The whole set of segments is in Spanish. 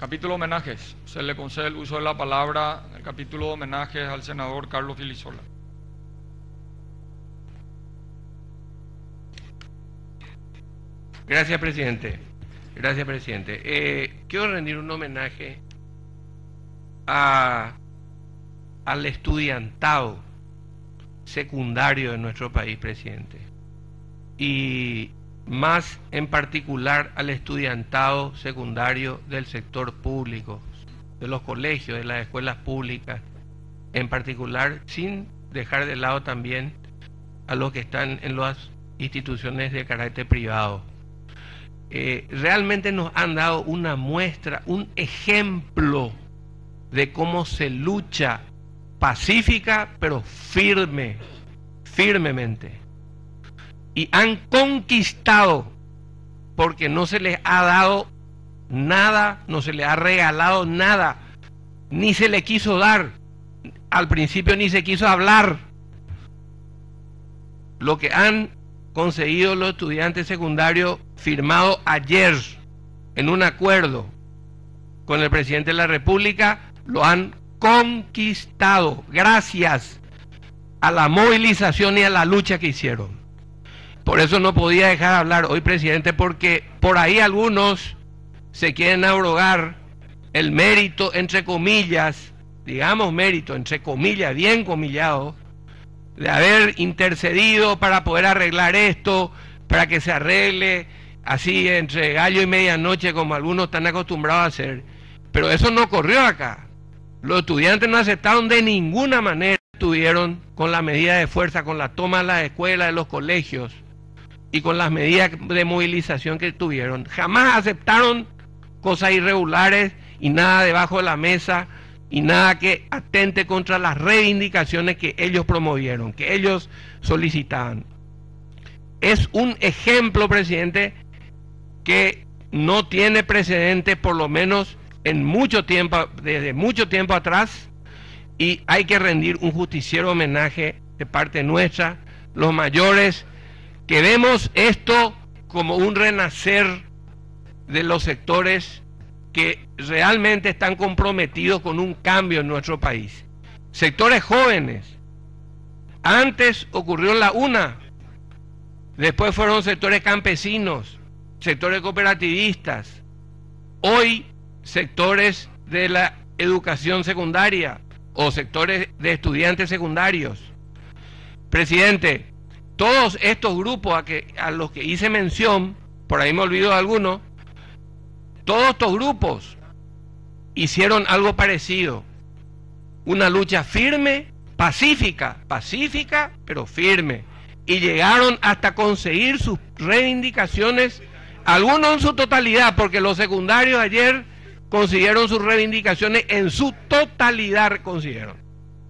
Capítulo homenajes. Se le concede el uso de la palabra en el capítulo de homenajes al senador Carlos Filisola. Gracias, presidente. Gracias, presidente. Quiero rendir un homenaje al estudiantado secundario de nuestro país, presidente. Y más en particular al estudiantado secundario del sector público, de los colegios, de las escuelas públicas, en particular, sin dejar de lado también a los que están en las instituciones de carácter privado. Realmente nos han dado una muestra, un ejemplo de cómo se lucha pacífica, pero firmemente. Y han conquistado, porque no se les ha dado nada, no se les ha regalado nada, ni se le quiso dar. Al principio ni se quiso hablar. Lo que han conseguido los estudiantes secundarios, firmado ayer en un acuerdo con el presidente de la República, lo han conquistado gracias a la movilización y a la lucha que hicieron. Por eso no podía dejar de hablar hoy, presidente, porque por ahí algunos se quieren abrogar el mérito, entre comillas, digamos mérito, entre comillas, bien comillado, de haber intercedido para poder arreglar esto, para que se arregle así entre gallo y medianoche como algunos están acostumbrados a hacer. Pero eso no ocurrió acá. Los estudiantes no aceptaron de ninguna manera, estuvieron con la medida de fuerza, con la toma de las escuelas, de los colegios y con las medidas de movilización que tuvieron. Jamás aceptaron cosas irregulares y nada debajo de la mesa y nada que atente contra las reivindicaciones que ellos promovieron, que ellos solicitaban. Es un ejemplo, presidente, que no tiene precedente, por lo menos en mucho tiempo, desde mucho tiempo atrás, y hay que rendir un justiciero homenaje de parte nuestra, los mayores, que vemos esto como un renacer de los sectores que realmente están comprometidos con un cambio en nuestro país. Sectores jóvenes. Antes ocurrió la UNA, después fueron sectores campesinos, sectores cooperativistas, hoy sectores de la educación secundaria o sectores de estudiantes secundarios. Presidente, todos estos grupos a los que hice mención, por ahí me olvido de algunos, todos estos grupos hicieron algo parecido, una lucha firme, pacífica, pero firme, y llegaron hasta conseguir sus reivindicaciones, algunos en su totalidad, porque los secundarios ayer consiguieron sus reivindicaciones en su totalidad, consiguieron.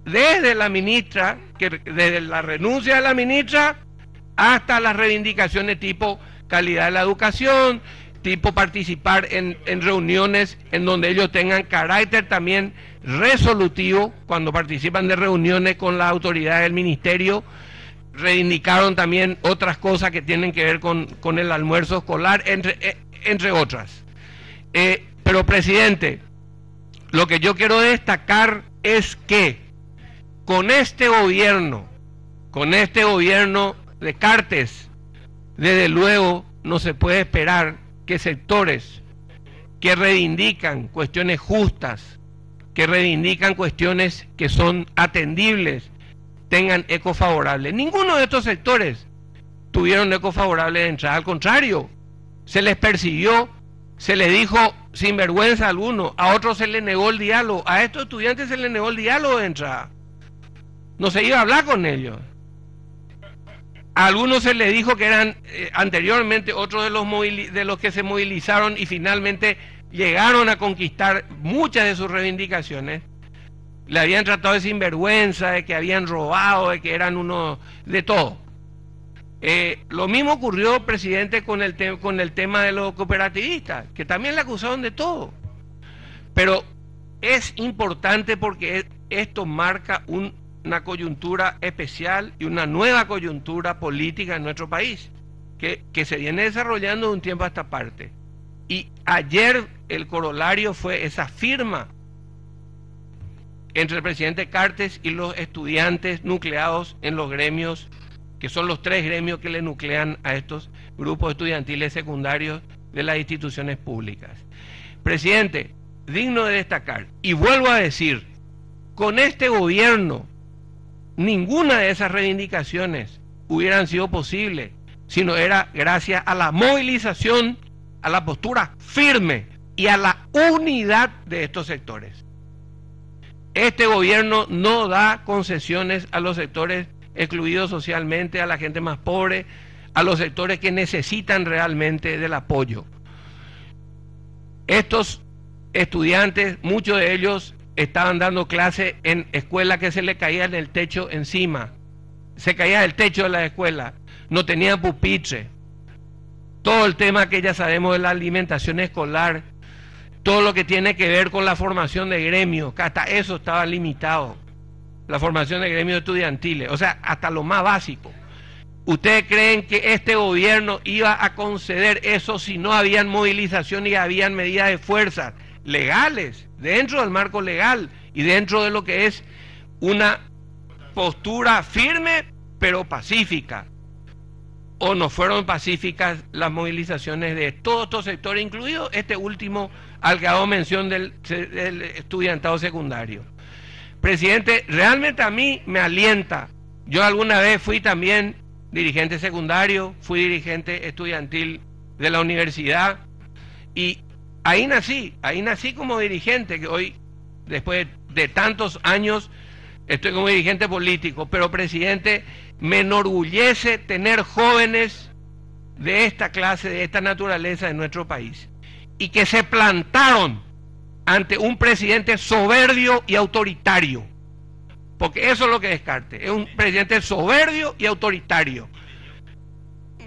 Desde la ministra, desde la renuncia de la ministra, hasta las reivindicaciones tipo calidad de la educación, tipo participar en reuniones en donde ellos tengan carácter también resolutivo, cuando participan de reuniones con la autoridad del ministerio, reivindicaron también otras cosas que tienen que ver con el almuerzo escolar, entre otras. Pero, presidente, lo que yo quiero destacar es que con este gobierno de Cartes, desde luego no se puede esperar que sectores que reivindican cuestiones justas, que reivindican cuestiones que son atendibles, tengan eco favorable. Ninguno de estos sectores tuvieron eco favorable de entrada, al contrario, se les persiguió, se les dijo sinvergüenza a algunos, a otros se les negó el diálogo, a estos estudiantes se les negó el diálogo de entrada, no se iba a hablar con ellos. A algunos se les dijo que eran anteriormente otros de los que se movilizaron y finalmente llegaron a conquistar muchas de sus reivindicaciones. Le habían tratado de sinvergüenza, de que habían robado, de que eran unos de todo. Lo mismo ocurrió, presidente, con el tema de los cooperativistas, que también le acusaron de todo. Pero es importante porque esto marca una coyuntura especial y una nueva coyuntura política en nuestro país, que se viene desarrollando de un tiempo a esta parte. Y ayer el corolario fue esa firma entre el presidente Cartes y los estudiantes nucleados en los gremios, que son los 3 gremios que le nuclean a estos grupos estudiantiles secundarios de las instituciones públicas. Presidente, digno de destacar, y vuelvo a decir, con este gobierno, ninguna de esas reivindicaciones hubieran sido posibles, sino era gracias a la movilización, a la postura firme y a la unidad de estos sectores. Este gobierno no da concesiones a los sectores excluidos socialmente, a la gente más pobre, a los sectores que necesitan realmente del apoyo. Estos estudiantes, muchos de ellos estaban dando clase en escuelas que se le caía el techo encima, se caía el techo de la escuela, no tenían pupitre. Todo el tema que ya sabemos de la alimentación escolar, todo lo que tiene que ver con la formación de gremios, que hasta eso estaba limitado, la formación de gremios estudiantiles, o sea, hasta lo más básico. ¿Ustedes creen que este gobierno iba a conceder eso si no habían movilización y habían medidas de fuerza legales, dentro del marco legal y dentro de lo que es una postura firme pero pacífica? ¿O no fueron pacíficas las movilizaciones de todos estos sectores, incluido este último al que hago mención del estudiantado secundario? Presidente, realmente a mí me alienta. Yo alguna vez fui también dirigente secundario, fui dirigente estudiantil de la universidad y ahí nací como dirigente, que hoy, después de tantos años, estoy como dirigente político. Pero, presidente, me enorgullece tener jóvenes de esta clase, de esta naturaleza en nuestro país, y que se plantaron ante un presidente soberbio y autoritario, porque eso es lo que descarte, es un presidente soberbio y autoritario.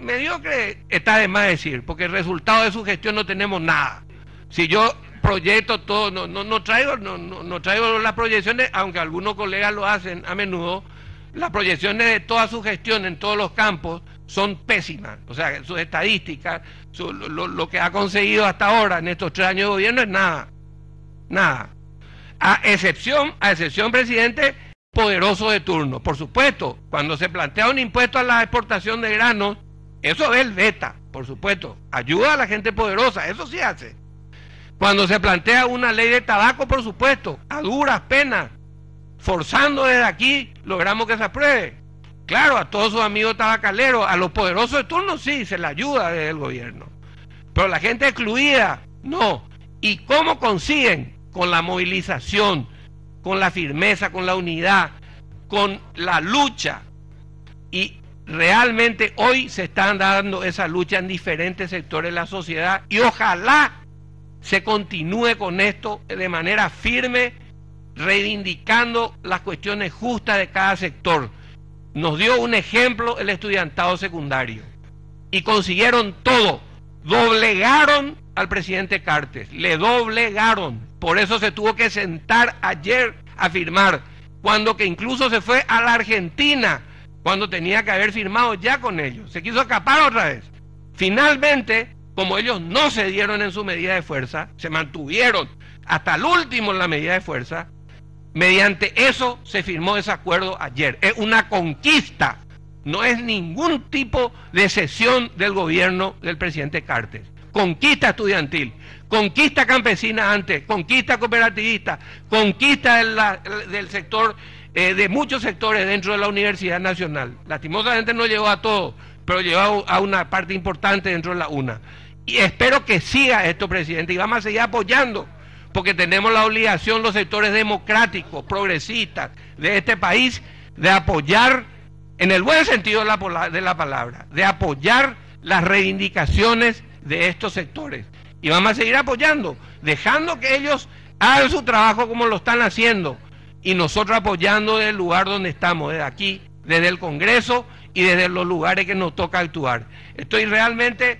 Mediocre está de más decir, porque el resultado de su gestión no tenemos nada. Si yo proyecto todo, no traigo las proyecciones, aunque algunos colegas lo hacen a menudo. Las proyecciones de toda su gestión en todos los campos son pésimas. O sea, sus estadísticas, lo que ha conseguido hasta ahora en estos 3 años de gobierno es nada. Nada. A excepción, presidente, poderoso de turno. Por supuesto, cuando se plantea un impuesto a la exportación de granos, eso es el beta, por supuesto. Ayuda a la gente poderosa, eso sí hace. Cuando se plantea una ley de tabaco, por supuesto, a duras penas, forzando desde aquí, logramos que se apruebe. Claro, a todos sus amigos tabacaleros, a los poderosos de turno sí, se le ayuda desde el gobierno. Pero la gente excluida, no. ¿Y cómo consiguen? Con la movilización, con la firmeza, con la unidad, con la lucha. Y realmente hoy se están dando esa lucha en diferentes sectores de la sociedad y ojalá se continúe con esto de manera firme, reivindicando las cuestiones justas de cada sector. Nos dio un ejemplo el estudiantado secundario y consiguieron todo, doblegaron al presidente Cartes, le doblegaron, por eso se tuvo que sentar ayer a firmar, cuando que incluso se fue a la Argentina, cuando tenía que haber firmado ya con ellos, se quiso escapar otra vez. Finalmente, como ellos no cedieron en su medida de fuerza, se mantuvieron hasta el último en la medida de fuerza, mediante eso se firmó ese acuerdo ayer. Es una conquista, no es ningún tipo de cesión del gobierno del presidente Cartes. Conquista estudiantil, conquista campesina antes, conquista cooperativista, conquista del sector, de muchos sectores dentro de la Universidad Nacional. Lastimosamente no llegó a todo, pero llegó a una parte importante dentro de la UNA. Y espero que siga esto, presidente, y vamos a seguir apoyando, porque tenemos la obligación los sectores democráticos, progresistas de este país, de apoyar, en el buen sentido de la palabra, de apoyar las reivindicaciones de estos sectores. Y vamos a seguir apoyando, dejando que ellos hagan su trabajo como lo están haciendo, y nosotros apoyando desde el lugar donde estamos, desde aquí, desde el Congreso y desde los lugares que nos toca actuar. Estoy realmente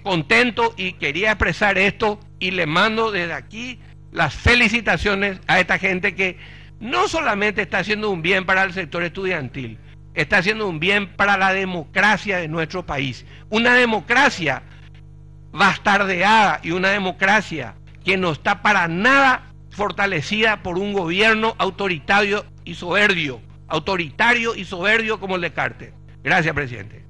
contento y quería expresar esto, y le mando desde aquí las felicitaciones a esta gente que no solamente está haciendo un bien para el sector estudiantil, está haciendo un bien para la democracia de nuestro país. Una democracia bastardeada y una democracia que no está para nada fortalecida por un gobierno autoritario y soberbio como el de Carter. Gracias, presidente.